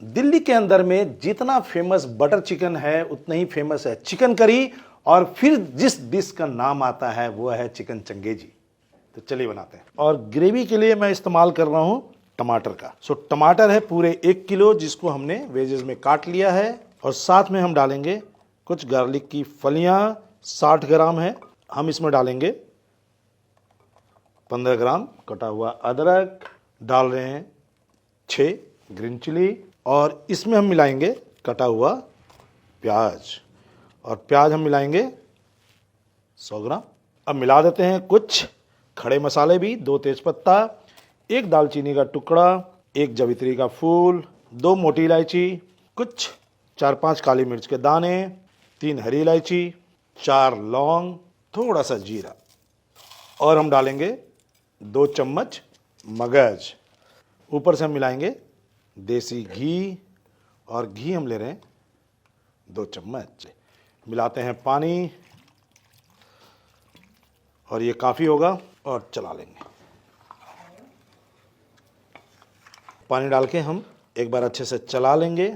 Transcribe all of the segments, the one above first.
दिल्ली के अंदर में जितना फेमस बटर चिकन है उतना ही फेमस है चिकन करी, और फिर जिस डिश का नाम आता है वो है चिकन चंगेजी। तो चलिए बनाते हैं। और ग्रेवी के लिए मैं इस्तेमाल कर रहा हूं टमाटर का। टमाटर है पूरे 1 किलो, जिसको हमने वेजेस में काट लिया है। और साथ में हम डालेंगे कुछ गार्लिक की फलियां, 60 ग्राम है। हम इसमें डालेंगे 15 ग्राम कटा हुआ अदरक, डाल रहे हैं 6 ग्रीन चिली, और इसमें हम मिलाएंगे कटा हुआ प्याज, और प्याज हम मिलाएंगे 100 ग्राम। अब मिला देते हैं कुछ खड़े मसाले भी, 2 तेजपत्ता, 1 दालचीनी का टुकड़ा, 1 जवित्री का फूल, 2 मोटी इलायची, कुछ 4-5 काली मिर्च के दाने, 3 हरी इलायची, 4 लौंग, थोड़ा सा जीरा, और हम डालेंगे 2 चम्मच मगज। ऊपर से हम मिलाएंगे देसी घी, और घी हम ले रहे हैं 2 चम्मच। मिलाते हैं पानी, और ये काफ़ी होगा, और चला लेंगे। पानी डाल के हम एक बार अच्छे से चला लेंगे।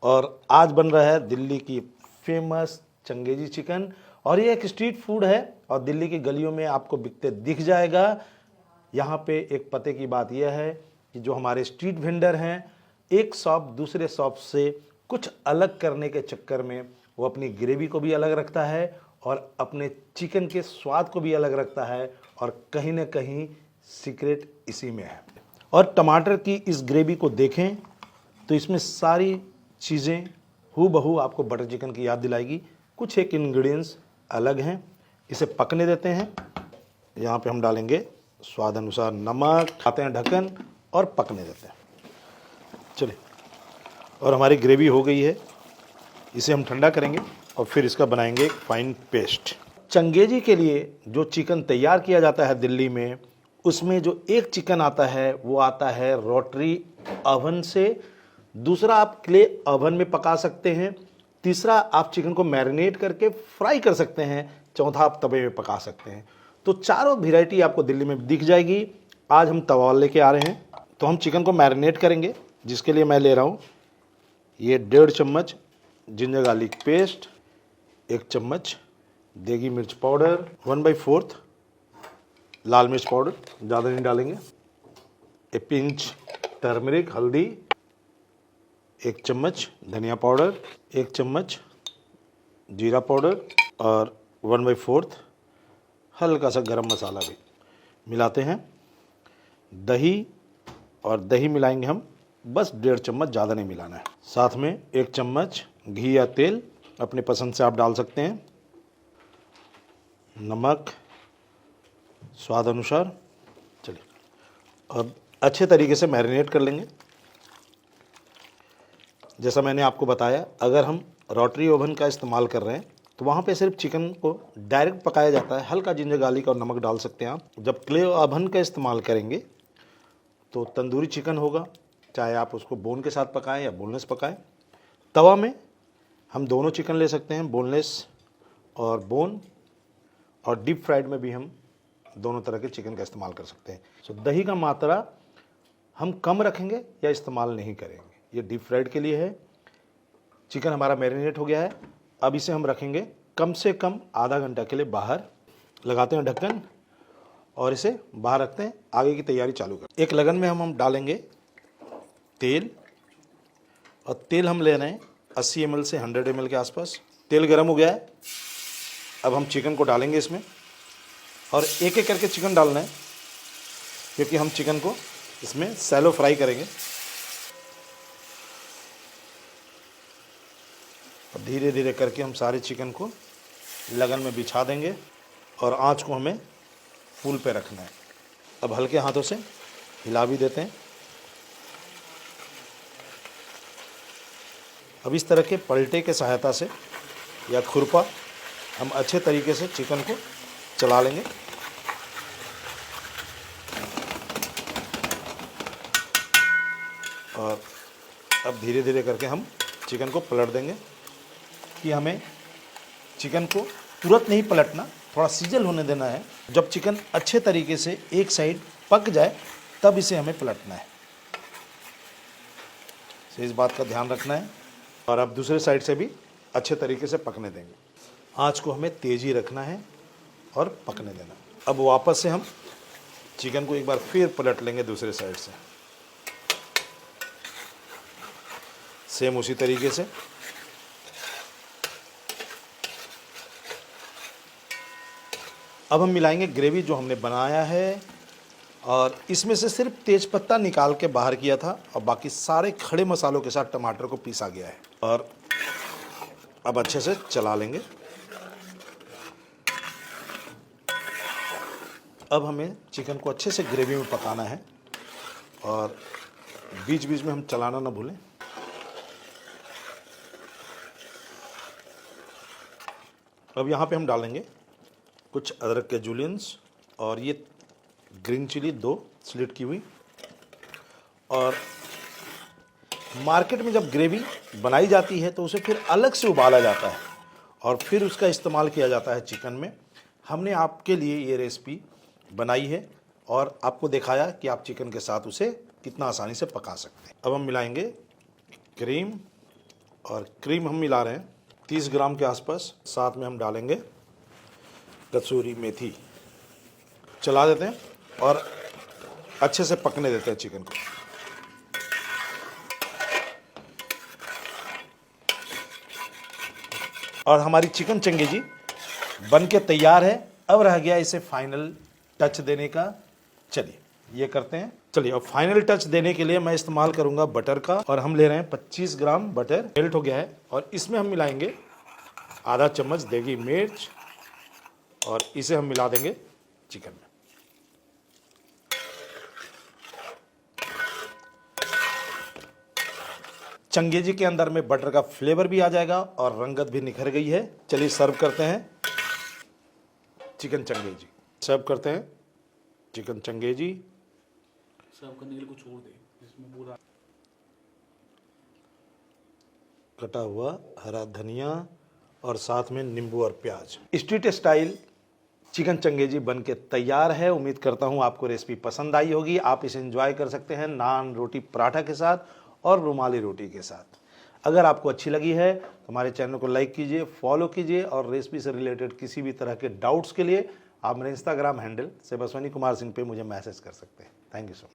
और आज बन रहा है दिल्ली की फेमस चंगेजी चिकन, और ये एक स्ट्रीट फूड है और दिल्ली की गलियों में आपको बिकते दिख जाएगा। यहाँ पे एक पते की बात यह है कि जो हमारे स्ट्रीट वेंडर हैं, एक शॉप दूसरे शॉप से कुछ अलग करने के चक्कर में वो अपनी ग्रेवी को भी अलग रखता है और अपने चिकन के स्वाद को भी अलग रखता है, और कहीं ना कहीं सीक्रेट इसी में है। और टमाटर की इस ग्रेवी को देखें तो इसमें सारी चीज़ें हूबहू आपको बटर चिकन की याद दिलाएगी। कुछ एक इंग्रेडिएंट्स अलग हैं। इसे पकने देते हैं। यहाँ पे हम डालेंगे स्वाद अनुसार नमक, खाते हैं ढक्कन और पकने देते हैं। चलिए, और हमारी ग्रेवी हो गई है। इसे हम ठंडा करेंगे और फिर इसका बनाएंगे एक फाइन पेस्ट। चंगेजी के लिए जो चिकन तैयार किया जाता है दिल्ली में, उसमें जो एक चिकन आता है वो आता है रोटरी ओवन से, दूसरा आप क्ले ओवन में पका सकते हैं, तीसरा आप चिकन को मैरिनेट करके फ्राई कर सकते हैं, चौथा आप तवे में पका सकते हैं। तो चारों वैरायटी आपको दिल्ली में दिख जाएगी। आज हम तवा लेके आ रहे हैं, तो हम चिकन को मैरिनेट करेंगे, जिसके लिए मैं ले रहा हूँ ये 1.5 चम्मच जिंजर गार्लिक पेस्ट, 1 चम्मच देगी मिर्च पाउडर, 1/4 लाल मिर्च पाउडर, ज़्यादा नहीं डालेंगे, 1 पिंच टर्मरिक हल्दी, 1 चम्मच धनिया पाउडर, 1 चम्मच जीरा पाउडर, और 1/4 हल्का सा गरम मसाला भी। मिलाते हैं दही, और दही मिलाएंगे हम बस 1.5 चम्मच, ज़्यादा नहीं मिलाना है। साथ में 1 चम्मच घी या तेल, अपने पसंद से आप डाल सकते हैं, नमक स्वाद अनुसार। चलिए, अब अच्छे तरीके से मैरिनेट कर लेंगे। जैसा मैंने आपको बताया, अगर हम रोटरी ओवन का इस्तेमाल कर रहे हैं तो वहाँ पे सिर्फ चिकन को डायरेक्ट पकाया जाता है, हल्का जिंजर गार्लिक और नमक डाल सकते हैं आप। जब क्ले ओवन का इस्तेमाल करेंगे तो तंदूरी चिकन होगा, चाहे आप उसको बोन के साथ पकाएं या बोनलेस पकाएं। तवा में हम दोनों चिकन ले सकते हैं, बोनलेस और बोन, और डीप फ्राइड में भी हम दोनों तरह के चिकन का इस्तेमाल कर सकते हैं। सो दही का मात्रा हम कम रखेंगे या इस्तेमाल नहीं करेंगे, ये डीप फ्राइड के लिए है। चिकन हमारा मैरिनेट हो गया है। अब इसे हम रखेंगे कम से कम आधा घंटा के लिए बाहर। लगाते हैं ढक्कन और इसे बाहर रखते हैं, आगे की तैयारी चालू करते हैं। एक लगन में हम डालेंगे तेल, और तेल हम ले रहे हैं 80 ml से 100 ml के आसपास। तेल गर्म हो गया है। अब हम चिकन को डालेंगे इसमें, और एक एक करके चिकन डालना है, क्योंकि हम चिकन को इसमें सैलो फ्राई करेंगे। और धीरे धीरे करके हम सारे चिकन को लगन में बिछा देंगे, और आंच को हमें फुल पे रखना है। अब हल्के हाथों से हिला भी देते हैं। अब इस तरह के पलटे के सहायता से या खुरपा हम अच्छे तरीके से चिकन को चला लेंगे। और अब धीरे धीरे करके हम चिकन को पलट देंगे, कि हमें चिकन को तुरंत नहीं पलटना, थोड़ा सीजल होने देना है। जब चिकन अच्छे तरीके से एक साइड पक जाए तब इसे हमें पलटना है। तो इस बात का ध्यान रखना है। और अब दूसरे साइड से भी अच्छे तरीके से पकने देंगे। आँच को हमें तेज़ ही रखना है और पकने देना। अब वापस से हम चिकन को एक बार फिर पलट लेंगे दूसरे साइड से, सेम उसी तरीके से। अब हम मिलाएंगे ग्रेवी जो हमने बनाया है, और इसमें से सिर्फ तेज़पत्ता निकाल के बाहर किया था और बाकी सारे खड़े मसालों के साथ टमाटर को पीसा गया है। और अब अच्छे से चला लेंगे। अब हमें चिकन को अच्छे से ग्रेवी में पकाना है और बीच बीच में हम चलाना ना भूलें। अब यहाँ पे हम डालेंगे कुछ अदरक के जूलियंस और ये ग्रीन चिली 2 स्लिट की हुई। और मार्केट में जब ग्रेवी बनाई जाती है तो उसे फिर अलग से उबाला जाता है और फिर उसका इस्तेमाल किया जाता है चिकन में। हमने आपके लिए ये रेसिपी बनाई है और आपको दिखाया कि आप चिकन के साथ उसे कितना आसानी से पका सकते हैं। अब हम मिलाएंगे क्रीम, और क्रीम हम मिला रहे हैं 30 ग्राम के आसपास। साथ में हम डालेंगे कसूरी मेथी। चला देते हैं और अच्छे से पकने देते हैं चिकन को। और हमारी चिकन चंगेजी बन के तैयार है। अब रह गया इसे फाइनल टच देने का। चलिए ये करते हैं। चलिए अब फाइनल टच देने के लिए मैं इस्तेमाल करूंगा बटर का, और हम ले रहे हैं 25 ग्राम बटर। मेल्ट हो गया है और इसमें हम मिलाएंगे आधा चम्मच देगी मिर्च, और इसे हम मिला देंगे चिकन में। चंगेजी के अंदर में बटर का फ्लेवर भी आ जाएगा और रंगत भी निखर गई है। चलिए सर्व करते हैं चिकन चंगेजी। सर्व करते हैं चिकन चंगेजी। सर्व करने के लिए कुछ छोड़ दे जिसमें पूरा कटा हुआ हरा धनिया और साथ में नींबू और प्याज। स्ट्रीट स्टाइल चिकन चंगेजी बन के तैयार है। उम्मीद करता हूँ आपको रेसिपी पसंद आई होगी। आप इसे एंजॉय कर सकते हैं नान, रोटी, पराठा के साथ और रुमाली रोटी के साथ। अगर आपको अच्छी लगी है तो हमारे चैनल को लाइक कीजिए, फॉलो कीजिए, और रेसिपी से रिलेटेड किसी भी तरह के डाउट्स के लिए आप मेरे इंस्टाग्राम हैंडल सेबस्वनी कुमार सिंह पे मुझे मैसेज कर सकते हैं। Thank you so much.